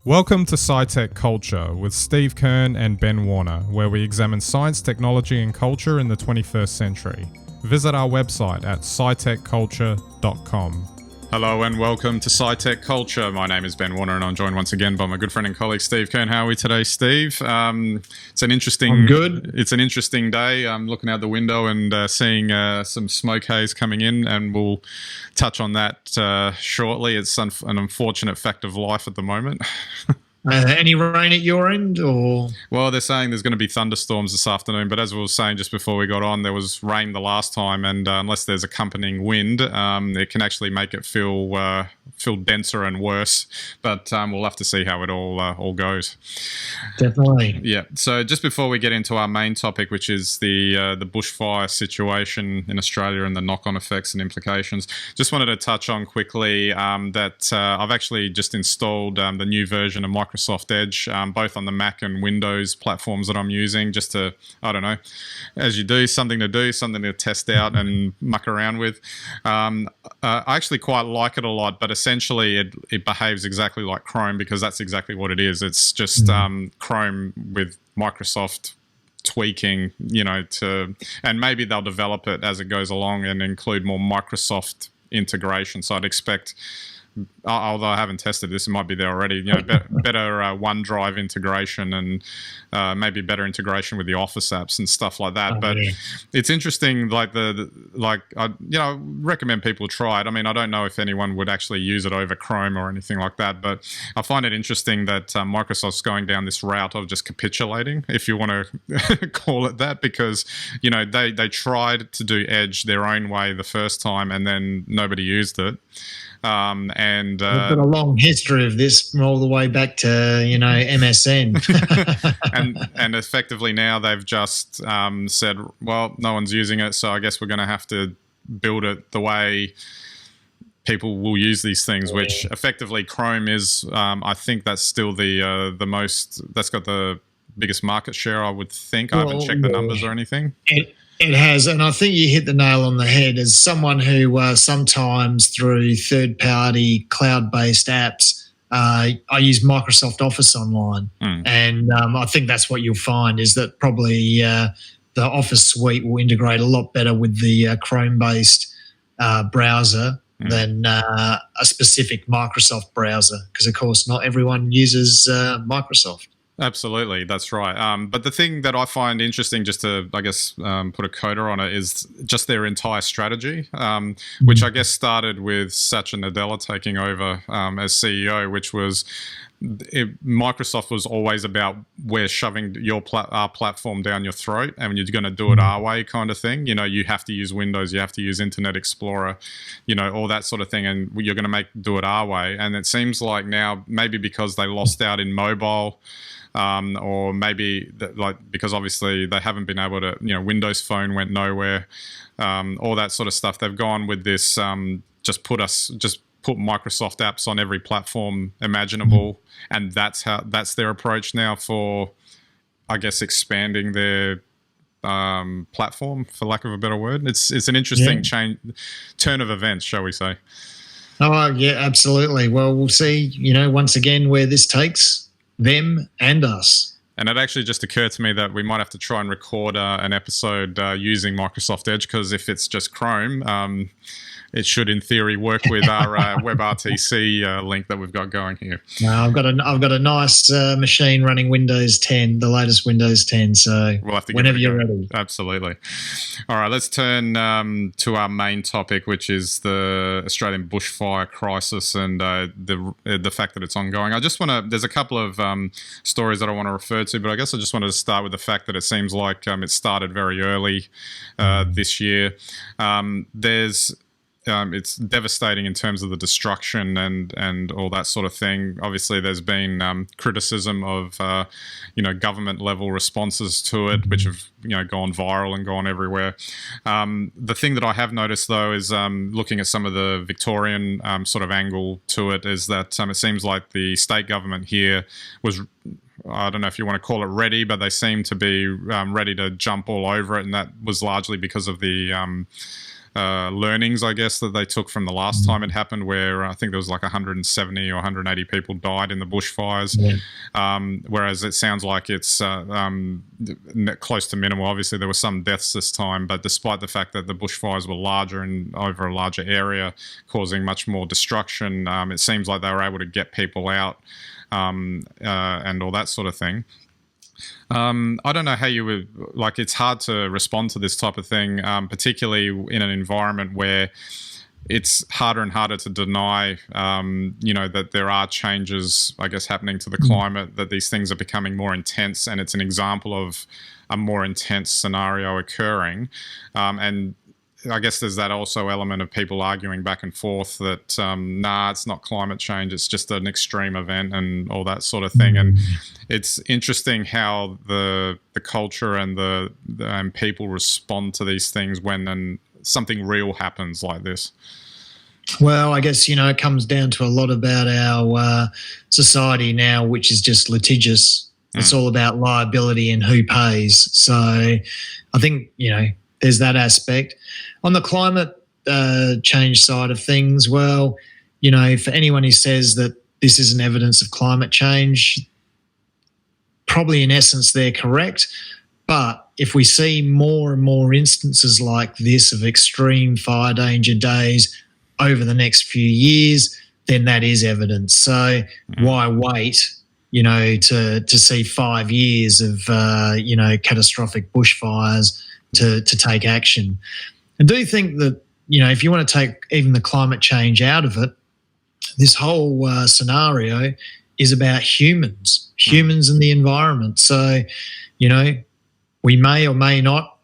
Welcome to SciTech Culture with Steve Kern and Ben Warner, where we examine science, technology, and culture in the 21st century. Visit our website at scitechculture.com. Hello and welcome to SciTech Culture. My name is Ben Warner and I'm joined once again by my good friend and colleague Steve Kern. How are we today, Steve? It's an interesting. I'm good. It's an interesting day. I'm looking out the window and seeing some smoke haze coming in, and we'll touch on that shortly. It's an unfortunate fact of life at the moment. Any rain at your end, or? Well, they're saying there's going to be thunderstorms this afternoon, but as we were saying just before we got on, there was rain the last time, and unless there's accompanying wind, it can actually make it feel denser and worse. But we'll have to see how it all goes. Definitely. Yeah. So just before we get into our main topic, which is the bushfire situation in Australia and the knock-on effects and implications, just wanted to touch on quickly that I've actually just installed the new version of Microsoft Edge, both on the Mac and Windows platforms that I'm using, just to, I don't know, as you do, something to test out and muck around with. I actually quite like it a lot, but essentially it behaves exactly like Chrome, because that's exactly what it is. It's just Chrome with Microsoft tweaking, and maybe they'll develop it as it goes along and include more Microsoft integration. So I'd expect, although I haven't tested this, it might be there already. Better OneDrive integration and maybe better integration with the Office apps and stuff like that. But it's interesting. I recommend people try it. I mean, I don't know if anyone would actually use it over Chrome or anything like that, but I find it interesting that Microsoft's going down this route of just capitulating, if you want to call it that, because they tried to do Edge their own way the first time, and then nobody used it. We've got a long history of this all the way back to MSN, and effectively now they've just said, well, no one's using it, so I guess we're going to have to build it the way people will use these things, which effectively Chrome is. I think that's still the most, that's got the biggest market share, I would think. I haven't checked the numbers or anything. It has, and I think you hit the nail on the head. As someone who sometimes through third-party cloud-based apps, I use Microsoft Office online, and I think that's what you'll find is that probably the Office suite will integrate a lot better with the Chrome-based browser than a specific Microsoft browser, because, of course, not everyone uses Microsoft. Absolutely, that's right. But the thing that I find interesting, just to, I guess, put a coda on it, is just their entire strategy, which I guess started with Satya Nadella taking over as CEO, which was Microsoft was always about, we're shoving our platform down your throat, and you're going to do it our way kind of thing. You have to use Windows, you have to use Internet Explorer, all that sort of thing, and you're going to do it our way. And it seems like now, maybe because they lost out in mobile, or maybe because obviously they haven't been able to, Windows Phone went nowhere, all that sort of stuff. They've gone with this, just put Microsoft apps on every platform imaginable, and that's their approach now for, I guess, expanding their platform, for lack of a better word. It's an interesting turn of events, shall we say? Oh yeah, absolutely. Well, we'll see. Once again, where this takes them and us. And it actually just occurred to me that we might have to try and record an episode using Microsoft Edge, because if it's just Chrome, it should, in theory, work with our WebRTC link that we've got going here. I've got a nice machine running Windows 10, the latest Windows 10. So we'll have to whenever you're ready. Absolutely. All right, let's turn to our main topic, which is the Australian bushfire crisis and the fact that it's ongoing. I just want to. There's a couple of stories that I want to refer to, but I guess I just wanted to start with the fact that it seems like it started very early this year. It's devastating in terms of the destruction and all that sort of thing. Obviously, there's been criticism of government level responses to it, which have gone viral and gone everywhere. The thing that I have noticed, though, is looking at some of the Victorian sort of angle to it, is that it seems like the state government here was, I don't know if you want to call it ready, but they seem to be ready to jump all over it, and that was largely because of the learnings, I guess, that they took from the last time it happened, where I think there was like 170 or 180 people died in the bushfires, whereas it sounds like it's close to minimal. Obviously, there were some deaths this time, but despite the fact that the bushfires were larger and over a larger area, causing much more destruction, it seems like they were able to get people out and all that sort of thing. I don't know how you would, like, it's hard to respond to this type of thing, particularly in an environment where it's harder and harder to deny, that there are changes, I guess, happening to the climate, that these things are becoming more intense, and it's an example of a more intense scenario occurring. And I guess there's that also element of people arguing back and forth that, it's not climate change, it's just an extreme event and all that sort of thing. And it's interesting how the culture and the people respond to these things when something real happens like this. Well, I guess, it comes down to a lot about our society now, which is just litigious. It's all about liability and who pays. So I think, there's that aspect. On the climate change side of things, well, for anyone who says that this isn't evidence of climate change, probably in essence they're correct. But if we see more and more instances like this of extreme fire danger days over the next few years, then that is evidence. So why wait, to see 5 years of, catastrophic bushfires to take action? I do think that, if you want to take even the climate change out of it, this whole scenario is about humans and the environment. So, we may or may not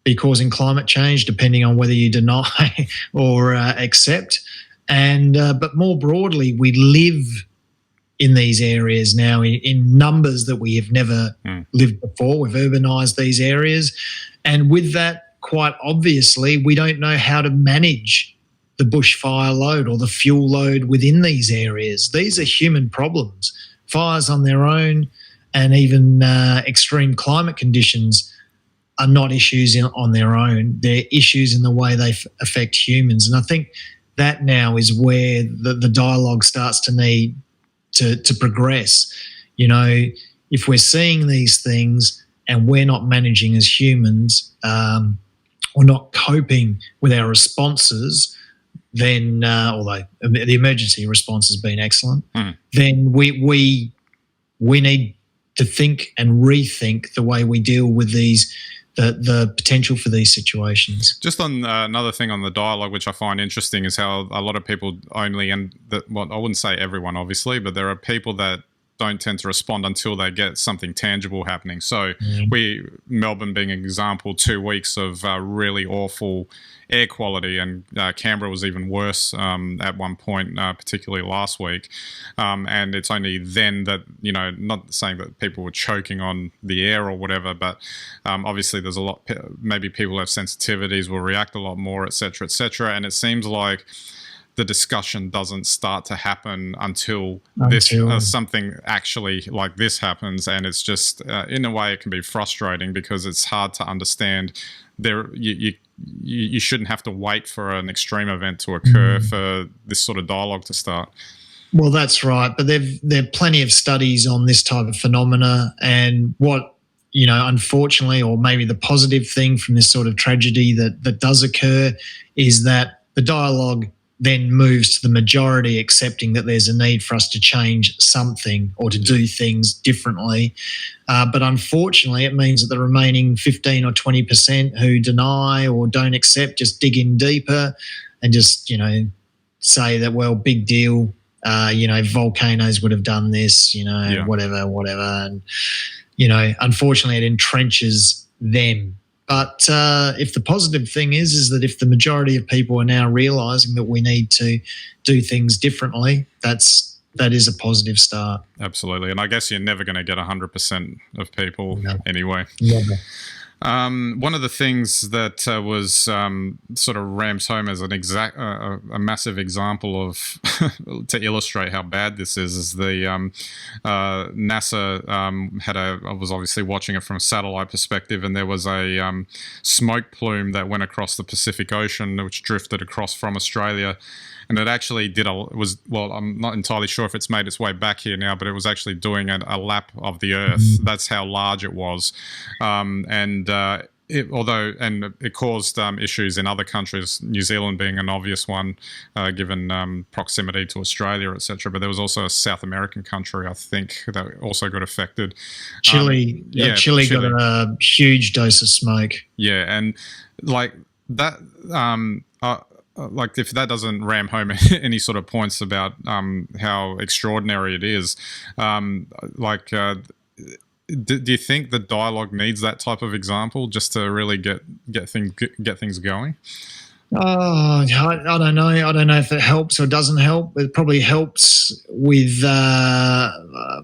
be causing climate change depending on whether you deny or accept. And but more broadly, we live in these areas now in numbers that we have never lived before. We've urbanised these areas. And with that, quite obviously, we don't know how to manage the bushfire load or the fuel load within these areas. These are human problems. Fires on their own and even extreme climate conditions are not issues on their own. They're issues in the way they affect humans. And I think that now is where the dialogue starts to need to progress. If we're seeing these things and we're not managing as humans or not coping with our responses, then although the emergency response has been excellent, then we need to think and rethink the way we deal with the potential for these situations. Just on another thing on the dialogue, which I find interesting, is how a lot of people I wouldn't say everyone, obviously, but there are people that don't tend to respond until they get something tangible happening. So Melbourne being an example, 2 weeks of really awful air quality, and Canberra was even worse at one point, particularly last week. And it's only then that, not saying that people were choking on the air or whatever, but obviously there's a lot, maybe people have sensitivities, will react a lot more, et cetera, et cetera. And it seems like the discussion doesn't start to happen until something actually like this happens. And it's just, in a way, it can be frustrating because it's hard to understand. You shouldn't have to wait for an extreme event to occur for this sort of dialogue to start. Well, that's right. But there are plenty of studies on this type of phenomena, and what, unfortunately, or maybe the positive thing from this sort of tragedy that does occur is that the dialogue then moves to the majority accepting that there's a need for us to change something or to do things differently. But unfortunately, it means that the remaining 15 or 20% who deny or don't accept just dig in deeper and just, say that, well, big deal, volcanoes would have done this, whatever. And, unfortunately, it entrenches them. But if the positive thing is that if the majority of people are now realising that we need to do things differently, that is a positive start. Absolutely. And I guess you're never going to get 100% of people anyway. Never. One of the things that was sort of rams home as a massive example of to illustrate how bad this is the NASA I was obviously watching it from a satellite perspective, and there was a smoke plume that went across the Pacific Ocean, which drifted across from Australia. And it actually I'm not entirely sure if it's made its way back here now, but it was actually doing a lap of the Earth. That's how large it was. It caused issues in other countries, New Zealand being an obvious one, given proximity to Australia, etc. But there was also a South American country, I think, that also got affected. Chile, Chile got a huge dose of smoke. Yeah, and like that... like if that doesn't ram home any sort of points about how extraordinary it is, do you think the dialogue needs that type of example just to really get things going? Oh, I don't know. I don't know if it helps or doesn't help. It probably helps with a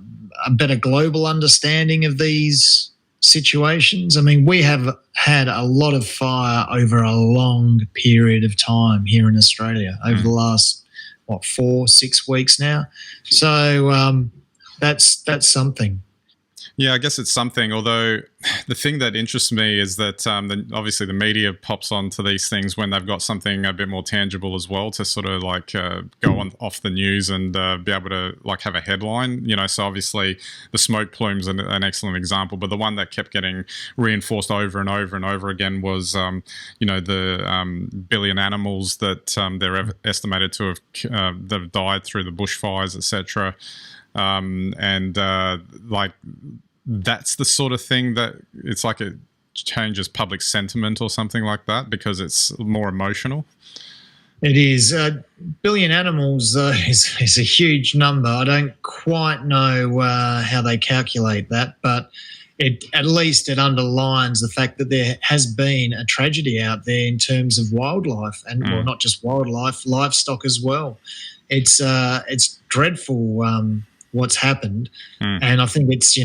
better global understanding of these situations. I mean, we have had a lot of fire over a long period of time here in Australia over the last 4-6 weeks now. So that's something. Yeah, I guess it's something. Although the thing that interests me is that obviously the media pops onto these things when they've got something a bit more tangible as well to sort of like go on off the news and be able to like have a headline. So obviously the smoke plume's an excellent example, but the one that kept getting reinforced over and over and over again was the billion animals that they're estimated to have that have died through the bushfires, etc. That's the sort of thing that it's like it changes public sentiment or something like that because it's more emotional. It is. Billion animals is a huge number. I don't quite know how they calculate that, but at least it underlines the fact that there has been a tragedy out there in terms of wildlife and well, not just wildlife, livestock as well. It's dreadful. What's happened, and I think it's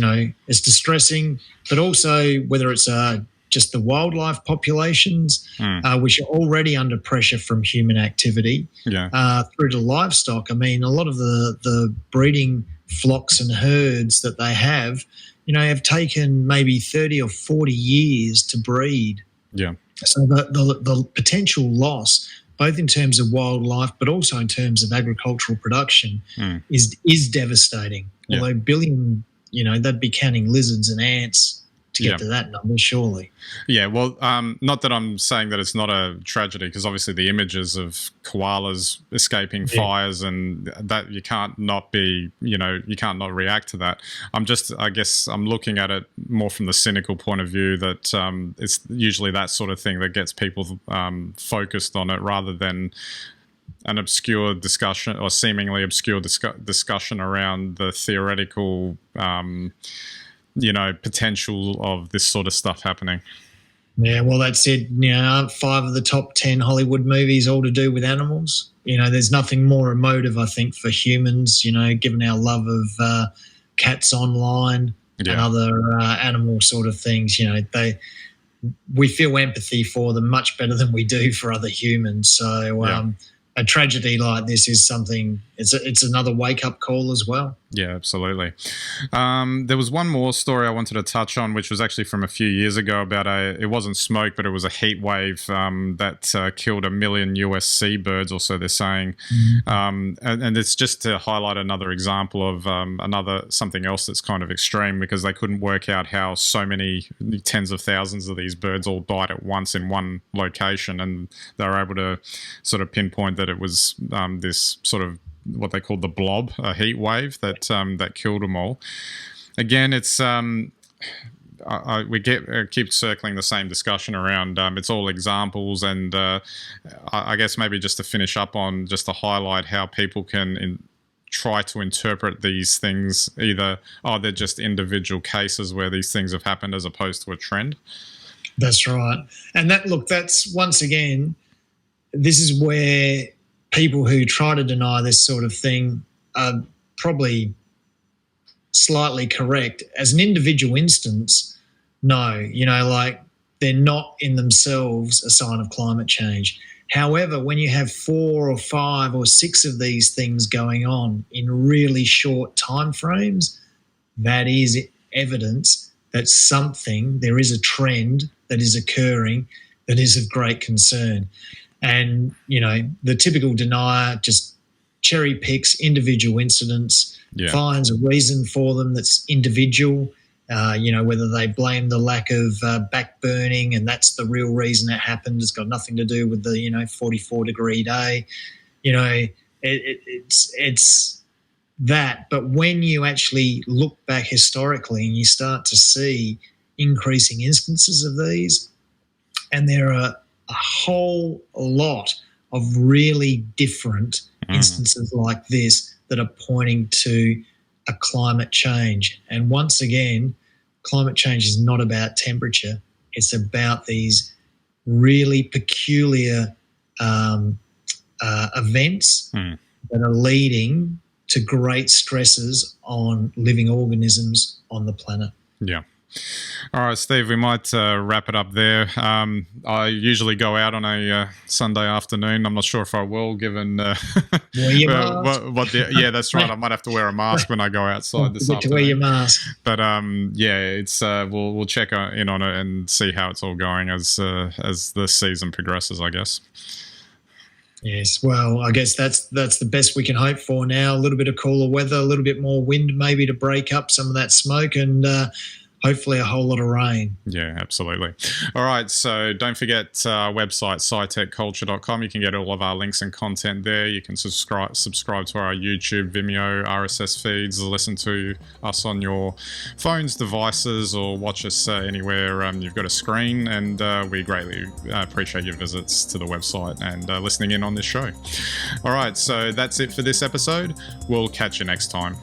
distressing, but also whether it's just the wildlife populations, which are already under pressure from human activity, through to livestock. I mean, a lot of the breeding flocks and herds that they have taken maybe 30 or 40 years to breed. Yeah. So the potential loss, both in terms of wildlife but also in terms of agricultural production, is devastating. Yeah. Although billion, they'd be counting lizards and ants to get to that number, surely. Yeah, well, not that I'm saying that it's not a tragedy, because obviously the images of koalas escaping fires and that you can't not react to that. I guess I'm looking at it more from the cynical point of view that it's usually that sort of thing that gets people focused on it rather than an obscure discussion or seemingly obscure discussion around the theoretical potential of this sort of stuff happening. Yeah, well, that's it. 5 of the top 10 Hollywood movies all to do with animals. There's nothing more emotive, I think, for humans, given our love of cats online and other animal sort of things. We feel empathy for them much better than we do for other humans. So a tragedy like this is something, it's another wake-up call as well. Yeah, absolutely. There was one more story I wanted to touch on, which was actually from a few years ago about it wasn't smoke, but it was a heat wave that killed 1 million US seabirds, or so they're saying. And it's just to highlight another example of something else that's kind of extreme, because they couldn't work out how so many tens of thousands of these birds all died at once in one location, and they were able to sort of pinpoint that it was this sort of what they called the Blob, a heat wave that killed them all. Again, it's we keep circling the same discussion around. It's all examples, and I guess maybe just to finish up on, just to highlight how people can try to interpret these things either they're just individual cases where these things have happened as opposed to a trend. That's right, and that's once again, this is where people who try to deny this sort of thing are probably slightly correct. As an individual instance, no. they're not in themselves a sign of climate change. However, when you have 4 or 5 or 6 of these things going on in really short time frames, that is evidence that there is a trend that is occurring that is of great concern. And, the typical denier just cherry picks individual incidents, finds a reason for them that's individual, whether they blame the lack of back burning and that's the real reason it happened. It's got nothing to do with the 44-degree day. It's that. But when you actually look back historically and you start to see increasing instances of these, and there are a whole lot of really different instances like this that are pointing to a climate change. And once again, climate change is not about temperature. It's about these really peculiar events that are leading to great stresses on living organisms on the planet. Yeah. All right, Steve, we might wrap it up there. I usually go out on a Sunday afternoon. I'm not sure if I will, given wear your mask. Yeah, that's right. I might have to wear a mask when I go outside this afternoon. To wear your mask. But it's we'll check in on it and see how it's all going as the season progresses, I guess. Yes, well, I guess that's the best we can hope for now. A little bit of cooler weather, a little bit more wind maybe to break up some of that smoke, and hopefully a whole lot of rain. Yeah, absolutely. All right, so don't forget our website, scitechculture.com. You can get all of our links and content there. You can subscribe to our YouTube, Vimeo, RSS feeds, listen to us on your phones, devices, or watch us anywhere you've got a screen. And we greatly appreciate your visits to the website and listening in on this show. All right, so that's it for this episode. We'll catch you next time.